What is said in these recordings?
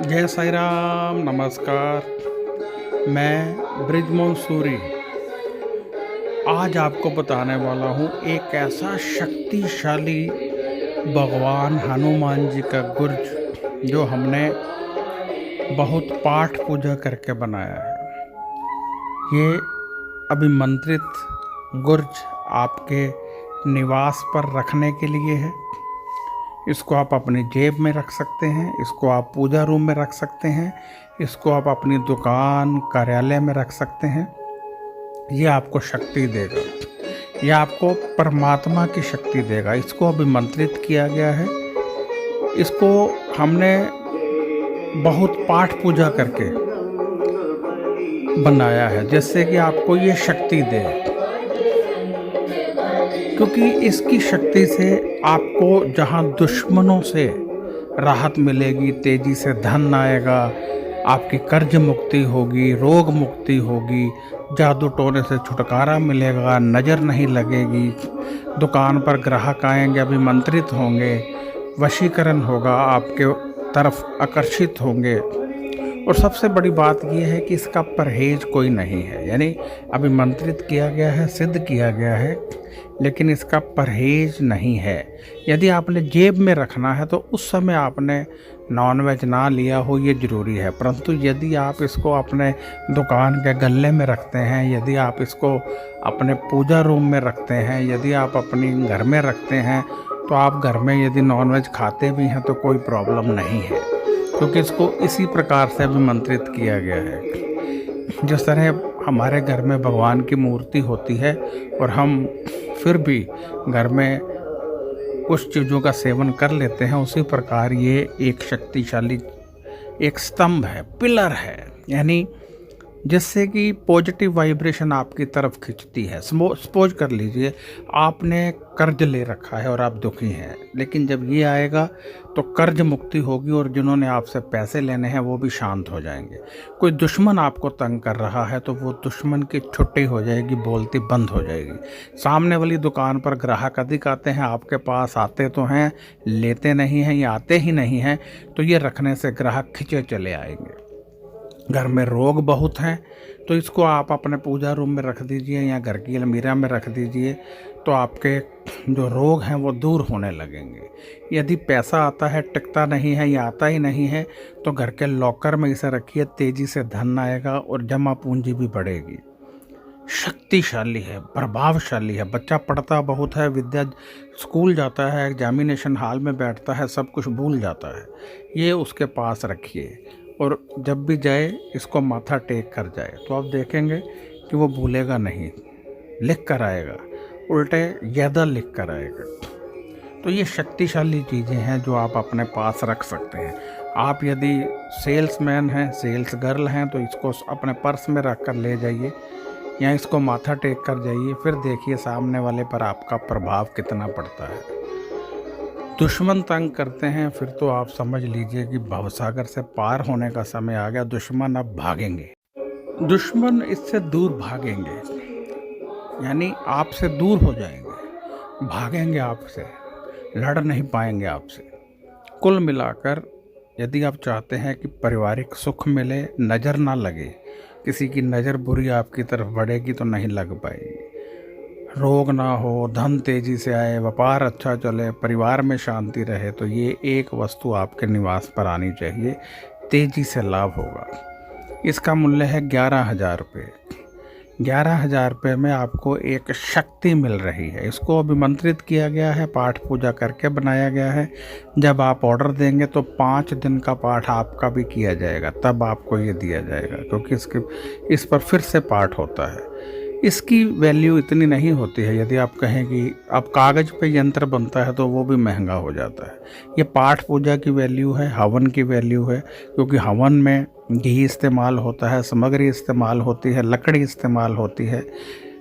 जय साई राम, नमस्कार। मैं बृजमोहन सूरी आज आपको बताने वाला हूँ एक ऐसा शक्तिशाली भगवान हनुमान जी का गुर्ज जो हमने बहुत पाठ पूजा करके बनाया है। ये अभिमंत्रित गुर्ज आपके निवास पर रखने के लिए है। इसको आप अपनी जेब में रख सकते हैं, इसको आप पूजा रूम में रख सकते हैं, इसको आप अपनी दुकान कार्यालय में रख सकते हैं। ये आपको शक्ति देगा, ये आपको परमात्मा की शक्ति देगा। इसको अभिमंत्रित किया गया है। इसको हमने बहुत पाठ पूजा करके बनाया है जिससे कि आपको ये शक्ति दे, क्योंकि इसकी शक्ति से आपको जहां दुश्मनों से राहत मिलेगी, तेज़ी से धन आएगा, आपकी कर्ज मुक्ति होगी, रोग मुक्ति होगी, जादू टोने से छुटकारा मिलेगा, नज़र नहीं लगेगी, दुकान पर ग्राहक आएंगे, अभिमंत्रित होंगे, वशीकरण होगा, आपके तरफ आकर्षित होंगे। और सबसे बड़ी बात यह है कि इसका परहेज कोई नहीं है, यानी अभिमंत्रित किया गया है, सिद्ध किया गया है, लेकिन इसका परहेज नहीं है। यदि आपने जेब में रखना है तो उस समय आपने नॉनवेज ना लिया हो, ये ज़रूरी है। परंतु यदि आप इसको अपने दुकान के गल्ले में रखते हैं, यदि आप इसको अपने पूजा रूम में रखते हैं, यदि आप अपनी घर में रखते हैं, तो आप घर में यदि नॉनवेज खाते भी हैं तो कोई प्रॉब्लम नहीं है, क्योंकि इसको इसी प्रकार से अभिमंत्रित किया गया है। जिस तरह हमारे घर में भगवान की मूर्ति होती है और हम फिर भी घर में कुछ चीज़ों का सेवन कर लेते हैं, उसी प्रकार ये एक शक्तिशाली एक स्तंभ है, पिलर है, यानी जिससे कि पॉजिटिव वाइब्रेशन आपकी तरफ खिंचती है। सपोज कर लीजिए आपने कर्ज ले रखा है और आप दुखी हैं, लेकिन जब ये आएगा तो कर्ज मुक्ति होगी और जिन्होंने आपसे पैसे लेने हैं वो भी शांत हो जाएंगे। कोई दुश्मन आपको तंग कर रहा है तो वो दुश्मन की छुट्टी हो जाएगी, बोलती बंद हो जाएगी। सामने वाली दुकान पर ग्राहक अधिक आते हैं, आपके पास आते तो हैं, लेते नहीं हैं या आते ही नहीं हैं, तो ये रखने से ग्राहक खिंचे चले आएंगे। घर में रोग बहुत हैं तो इसको आप अपने पूजा रूम में रख दीजिए या घर की अलमीरा में रख दीजिए, तो आपके जो रोग हैं वो दूर होने लगेंगे। यदि पैसा आता है, टिकता नहीं है या आता ही नहीं है, तो घर के लॉकर में इसे रखिए, तेज़ी से धन आएगा और जमा पूंजी भी बढ़ेगी। शक्तिशाली है, प्रभावशाली है। बच्चा पढ़ता बहुत है, विद्या स्कूल जाता है, एग्जामिनेशन हॉल में बैठता है, सब कुछ भूल जाता है, ये उसके पास रखिए और जब भी जाए इसको माथा टेक कर जाए, तो आप देखेंगे कि वो भूलेगा नहीं, लिख कर आएगा, उल्टे ज़्यादा लिख कर आएगा। तो ये शक्तिशाली चीज़ें हैं जो आप अपने पास रख सकते हैं। आप यदि सेल्समैन हैं, सेल्स गर्ल हैं, तो इसको अपने पर्स में रख कर ले जाइए या इसको माथा टेक कर जाइए, फिर देखिए सामने वाले पर आपका प्रभाव कितना पड़ता है। दुश्मन तंग करते हैं फिर तो आप समझ लीजिए कि भवसागर से पार होने का समय आ गया। दुश्मन अब भागेंगे, दुश्मन इससे दूर भागेंगे, यानी आपसे दूर हो जाएंगे, भागेंगे आपसे, लड़ नहीं पाएंगे आपसे। कुल मिलाकर यदि आप चाहते हैं कि पारिवारिक सुख मिले, नज़र ना लगे, किसी की नज़र बुरी आपकी तरफ बढ़ेगी तो नहीं लग पाएगी, रोग ना हो, धन तेज़ी से आए, व्यापार अच्छा चले, परिवार में शांति रहे, तो ये एक वस्तु आपके निवास पर आनी चाहिए, तेज़ी से लाभ होगा। इसका मूल्य है 11,000 रुपये। 11,000 रुपये में आपको एक शक्ति मिल रही है। इसको अभिमंत्रित किया गया है, पाठ पूजा करके बनाया गया है। जब आप ऑर्डर देंगे तो 5 दिन का पाठ आपका भी किया जाएगा, तब आपको ये दिया जाएगा, क्योंकि इस पर फिर से पाठ होता है। इसकी वैल्यू इतनी नहीं होती है। यदि आप कहें कि अब कागज़ पे यंत्र बनता है तो वो भी महंगा हो जाता है। ये पाठ पूजा की वैल्यू है, हवन की वैल्यू है, क्योंकि हवन में घी इस्तेमाल होता है, सामग्री इस्तेमाल होती है, लकड़ी इस्तेमाल होती है,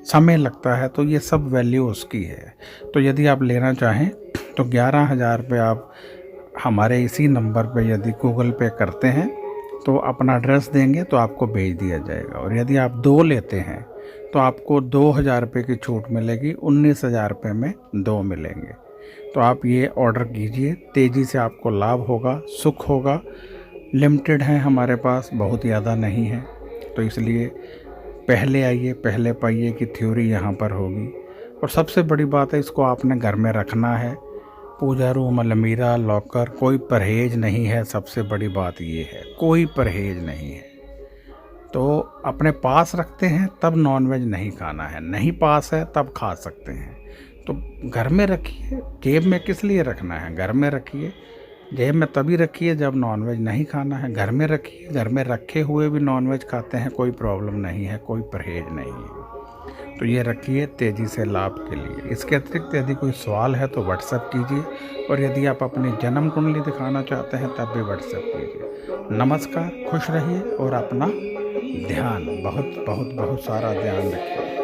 समय लगता है, तो ये सब वैल्यू उसकी है। तो यदि आप लेना चाहें तो 11,000 रुपये आप हमारे इसी नंबर पे यदि गूगल पे करते हैं तो अपना एड्रेस देंगे तो आपको भेज दिया जाएगा। और यदि आप 2 लेते हैं तो आपको 2,000 रुपये की छूट मिलेगी, 19,000 रुपये में 2 मिलेंगे। तो आप ये ऑर्डर कीजिए, तेज़ी से आपको लाभ होगा, सुख होगा। लिमिटेड हैं हमारे पास, बहुत ज़्यादा नहीं है, तो इसलिए पहले आइए पहले पाइए की थ्योरी यहाँ पर होगी। और सबसे बड़ी बात है, इसको आपने घर में रखना है, पूजा रूम, अलमीरा, लॉकर, कोई परहेज नहीं है। सबसे बड़ी बात ये है, कोई परहेज नहीं है। तो अपने पास रखते हैं तब नॉनवेज नहीं खाना है, नहीं पास है तब खा सकते हैं। तो घर में रखिए, जेब में किस लिए रखना है, घर में रखिए। जेब में तभी रखिए जब नॉनवेज नहीं खाना है, घर में रखिए। घर में रखे हुए भी नॉनवेज खाते हैं, कोई प्रॉब्लम नहीं है, कोई परहेज नहीं है। तो ये रखिए तेज़ी से लाभ के लिए। इसके अतिरिक्त यदि कोई सवाल है तो व्हाट्सएप कीजिए, और यदि आप अपनी जन्म कुंडली दिखाना चाहते हैं तब भी व्हाट्सएप कीजिए। नमस्कार, खुश रहिए और अपना ध्यान, बहुत बहुत बहुत सारा ध्यान रखिए।